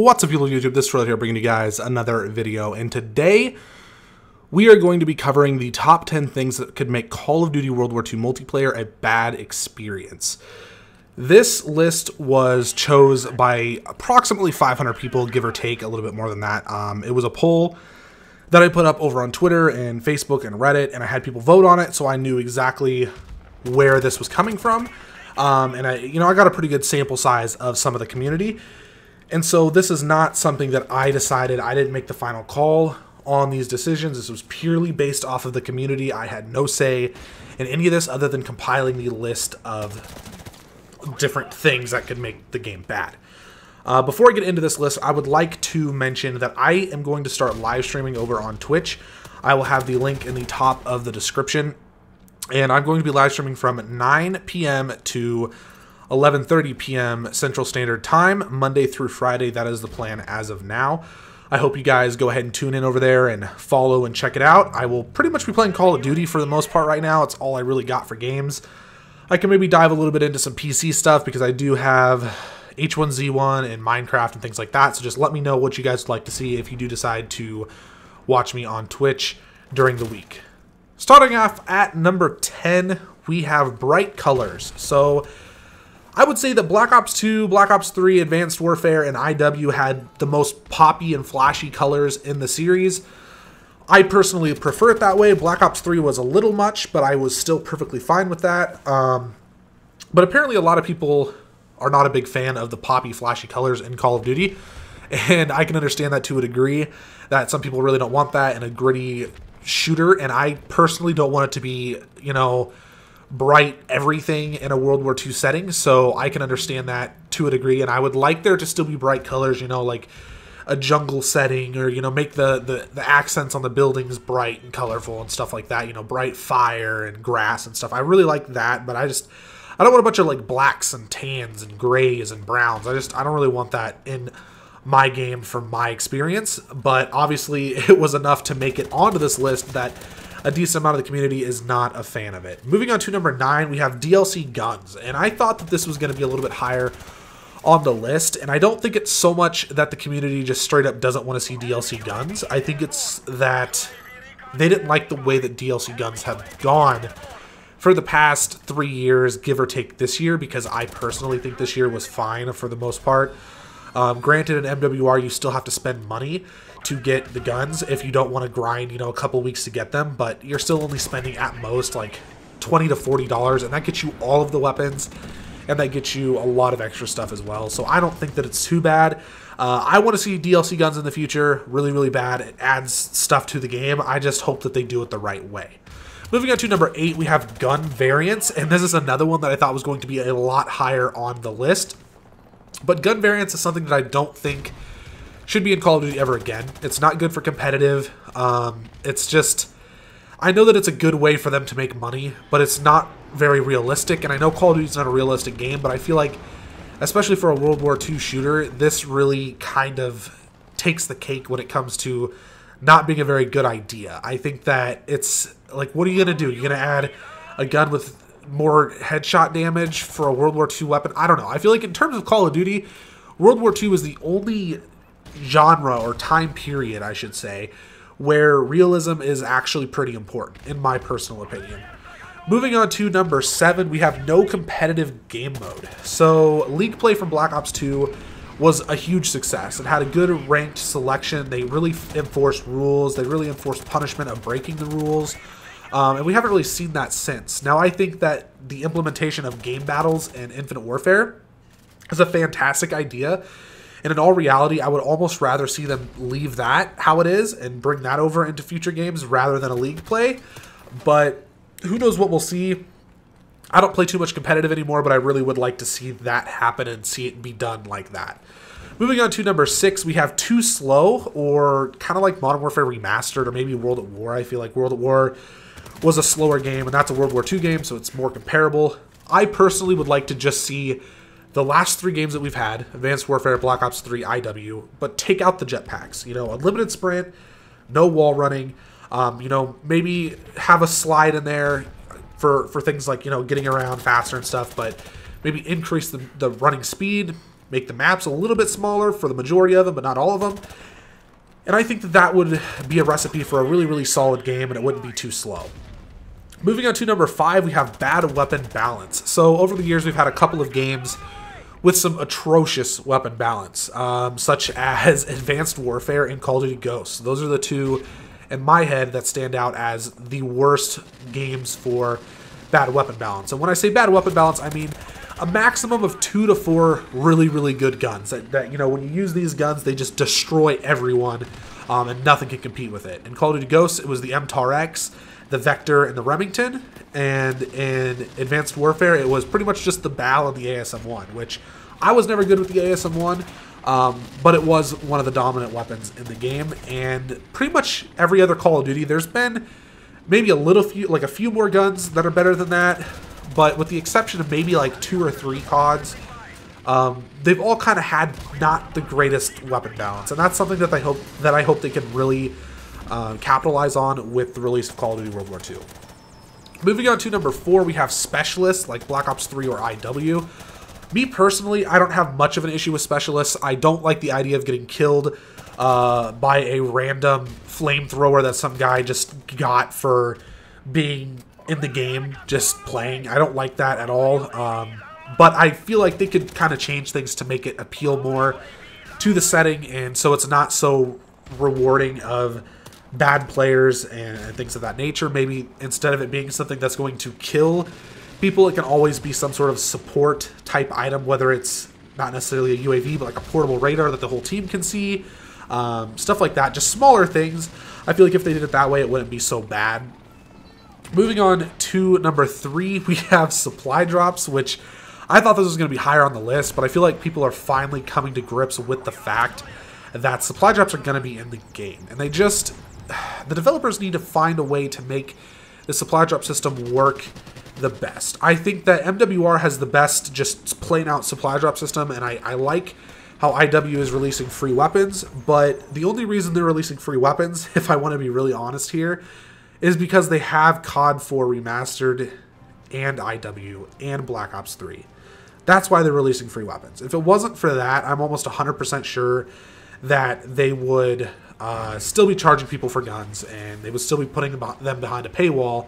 What's up, people of YouTube? This is Trailer here bringing you guys another video, and today we are going to be covering the top 10 things that could make Call of Duty World War II multiplayer a bad experience. This list was chosen by approximately 500 people, give or take a little bit more than that. It was a poll that I put up over on Twitter and Facebook and Reddit, and I had people vote on it, so I knew exactly where this was coming from. And I got a pretty good sample size of some of the community. And so this is not something that I decided. I didn't make the final call on these decisions. This was purely based off of the community. I had no say in any of this other than compiling the list of different things that could make the game bad. Before I get into this list, I would like to mention that I am going to start live streaming over on Twitch. I will have the link in the top of the description. And I'm going to be live streaming from 9 p.m. to 11:30 p.m. Central Standard Time, Monday through Friday. That is the plan as of now. I hope you guys go ahead and tune in over there and follow and check it out. I will pretty much be playing Call of Duty for the most part right now. It's all I really got for games. I can maybe dive a little bit into some PC stuff because I do have H1Z1 and Minecraft and things like that. So just let me know what you guys would like to see if you do decide to watch me on Twitch during the week. Starting off at number 10, we have bright colors. So I would say that Black Ops 2, Black Ops 3, Advanced Warfare, and IW had the most poppy and flashy colors in the series. I personally prefer it that way. Black Ops 3 was a little much, but I was still perfectly fine with that. But apparently a lot of people are not a big fan of the poppy, flashy colors in Call of Duty. And I can understand that to a degree, that some people really don't want that in a gritty shooter. And I personally don't want it to be, bright everything in a World War II setting, so I can understand that to a degree, and I would like there to still be bright colors, like a jungle setting, or, make the accents on the buildings bright and colorful and stuff like that, bright fire and grass and stuff. I really like that, but I don't want a bunch of, like, blacks and tans and grays and browns. I don't really want that in my game from my experience, but obviously it was enough to make it onto this list that a decent amount of the community is not a fan of it. Moving on to number 9, we have DLC guns, and I thought that this was going to be a little bit higher on the list, and I don't think it's so much that the community just straight up doesn't want to see DLC guns. I think it's that they didn't like the way that DLC guns have gone for the past 3 years, give or take this year, because I personally think this year was fine for the most part. Granted, in MWR, you still have to spend money to get the guns if you don't want to grind, a couple weeks to get them, but you're still only spending at most like $20 to $40, and that gets you all of the weapons, and that gets you a lot of extra stuff as well. So I don't think that it's too bad. I want to see DLC guns in the future, really, really bad. It adds stuff to the game. I just hope that they do it the right way. Moving on to number 8, we have gun variants, and this is another one that I thought was going to be a lot higher on the list. But gun variants is something that I don't think should be in Call of Duty ever again. It's not good for competitive. It's just, I know that it's a good way for them to make money, but it's not very realistic. And I know Call of Duty is not a realistic game, but I feel like, especially for a World War II shooter, this really kind of takes the cake when it comes to not being a very good idea. I think that it's like, what are you going to do? You're going to add a gun with more headshot damage for a World War II weapon? I don't know. I feel like in terms of Call of Duty, World War II is the only genre or time period, I should say, where realism is actually pretty important, in my personal opinion. Moving on to number 7, we have no competitive game mode. So League play from Black Ops 2 was a huge success. It had a good ranked selection. They really enforced rules. They really enforced punishment of breaking the rules. And we haven't really seen that since. Now, I think that the implementation of game battles in Infinite Warfare is a fantastic idea. And in all reality, I would almost rather see them leave that how it is and bring that over into future games rather than a League play. But who knows what we'll see. I don't play too much competitive anymore, but I really would like to see that happen and see it be done like that. Moving on to number 6, we have Too Slow, or kind of like Modern Warfare Remastered, or maybe World at War. I feel like World at War was a slower game, and that's a World War II game, so it's more comparable. I personally would like to just see the last 3 games that we've had, Advanced Warfare, Black Ops 3, IW, but take out the jetpacks. Unlimited sprint, no wall running, maybe have a slide in there for things like, getting around faster and stuff, but maybe increase the running speed, make the maps a little bit smaller for the majority of them, but not all of them. And I think that that would be a recipe for a really, really solid game, and it wouldn't be too slow. Moving on to number 5, we have bad weapon balance. So over the years, we've had a couple of games with some atrocious weapon balance, such as Advanced Warfare and Call of Duty Ghosts. Those are the two, in my head, that stand out as the worst games for bad weapon balance. And when I say bad weapon balance, I mean a maximum of 2 to 4 really, really good guns. That you know, when you use these guns, they just destroy everyone, and nothing can compete with it. In Call of Duty Ghosts, it was the MTAR-X, the Vector, and the Remington. And in Advanced Warfare, it was pretty much just the BAL and the ASM-1, which I was never good with the ASM-1, but it was one of the dominant weapons in the game. And pretty much every other Call of Duty, there's been maybe a few more guns that are better than that, but with the exception of maybe like 2 or 3 CODs, they've all kind of had not the greatest weapon balance, and that's something that I hope they can really capitalize on with the release of Call of Duty World War II. Moving on to number 4, we have specialists like Black Ops 3 or IW. Me personally, I don't have much of an issue with specialists. I don't like the idea of getting killed by a random flamethrower that some guy just got for being in the game, just playing. I don't like that at all. But I feel like they could kind of change things to make it appeal more to the setting, and so it's not so rewarding of bad players and things of that nature. Maybe instead of it being something that's going to kill people, it can always be some sort of support type item, whether it's not necessarily a UAV, but like a portable radar that the whole team can see. Stuff like that, just smaller things. I feel like if they did it that way, it wouldn't be so bad. Moving on to number 3, we have supply drops, which I thought this was going to be higher on the list, but I feel like people are finally coming to grips with the fact that supply drops are going to be in the game. And the developers need to find a way to make the supply drop system work the best. I think that MWR has the best just plain out supply drop system, and I like how IW is releasing free weapons, but the only reason they're releasing free weapons, if I want to be really honest here, is because they have COD 4 Remastered and IW and Black Ops 3. That's why they're releasing free weapons. If it wasn't for that, I'm almost 100% sure that they would still be charging people for guns, and they would still be putting them behind a paywall.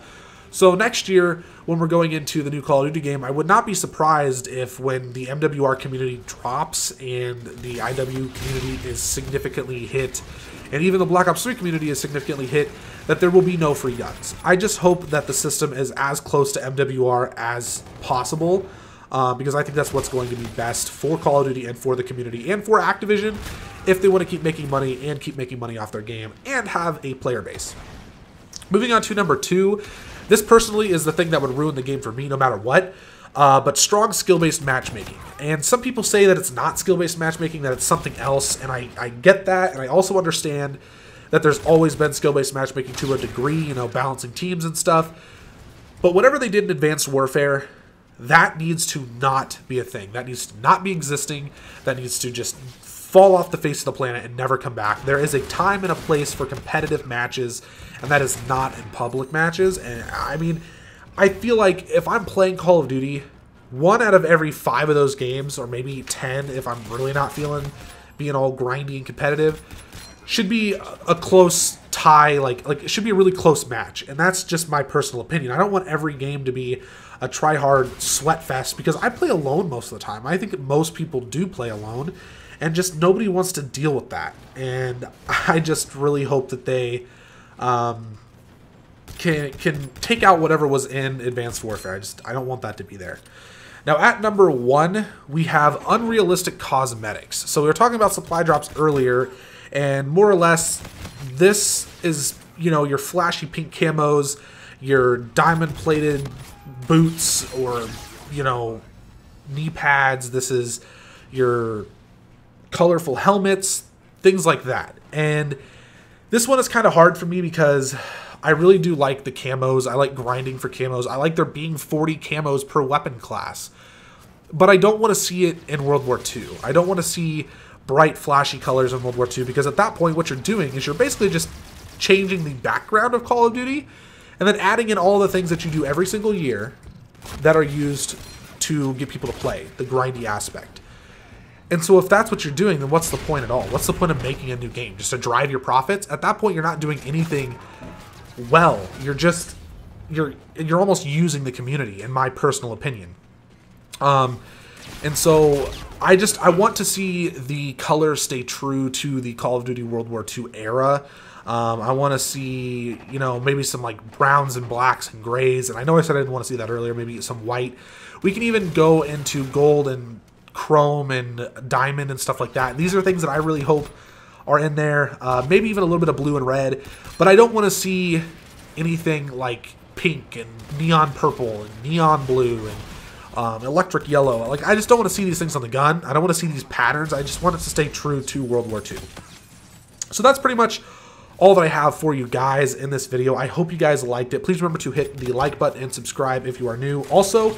So next year, when we're going into the new Call of Duty game, I would not be surprised if when the MWR community drops and the IW community is significantly hit, and even the Black Ops 3 community is significantly hit, that there will be no free guns. I just hope that the system is as close to MWR as possible, because I think that's what's going to be best for Call of Duty and for the community and for Activision if they want to keep making money and keep making money off their game and have a player base. Moving on to number 2, this personally is the thing that would ruin the game for me no matter what, but strong skill-based matchmaking. And some people say that it's not skill-based matchmaking, that it's something else, and I get that, and I also understand that there's always been skill-based matchmaking to a degree, you know, balancing teams and stuff. But whatever they did in Advanced Warfare, that needs to not be a thing. That needs to not be existing. That needs to just fall off the face of the planet and never come back. There is a time and a place for competitive matches, and that is not in public matches. And I mean, I feel like if I'm playing Call of Duty, 1 out of every 5 of those games, or maybe 10 if I'm really not feeling being all grindy and competitive, should be a close tie, like it should be a really close match. And that's just my personal opinion. I don't want every game to be a try-hard sweat fest, because I play alone most of the time. I think most people do play alone, and just nobody wants to deal with that. And I just really hope that they can take out whatever was in Advanced Warfare. I don't want that to be there. Now at number 1, we have unrealistic cosmetics. So we were talking about supply drops earlier, and more or less this is, you know, your flashy pink camos, your diamond plated boots, or, you know, knee pads. This is your colorful helmets, things like that. And this one is kind of hard for me because I really do like the camos. I like grinding for camos. I like there being 40 camos per weapon class. But I don't want to see it in World War II. I don't want to see bright, flashy colors in World War II, because at that point what you're doing is you're basically just changing the background of Call of Duty and then adding in all the things that you do every single year that are used to get people to play, the grindy aspect. And so if that's what you're doing, then what's the point at all? What's the point of making a new game? Just to drive your profits? At that point, you're not doing anything well. You're just, you're almost using the community, in my personal opinion. And so I want to see the colors stay true to the Call of Duty World War II era. I want to see, you know, maybe some like browns and blacks and grays. And I know I said I didn't want to see that earlier. Maybe some white. We can even go into gold and chrome and diamond and stuff like that. These are things that I really hope are in there. Maybe even a little bit of blue and red. But I don't want to see anything like pink and neon purple and neon blue and electric yellow. Like, I just don't want to see these things on the gun. I don't want to see these patterns. I just want it to stay true to World War II. So that's pretty much all that I have for you guys in this video. I hope you guys liked it. Please remember to hit the like button and subscribe if you are new. Also,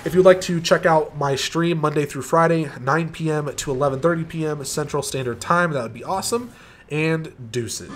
if you'd like to check out my stream Monday through Friday, 9 p.m. to 11:30 p.m. Central Standard Time, that would be awesome. And deuces.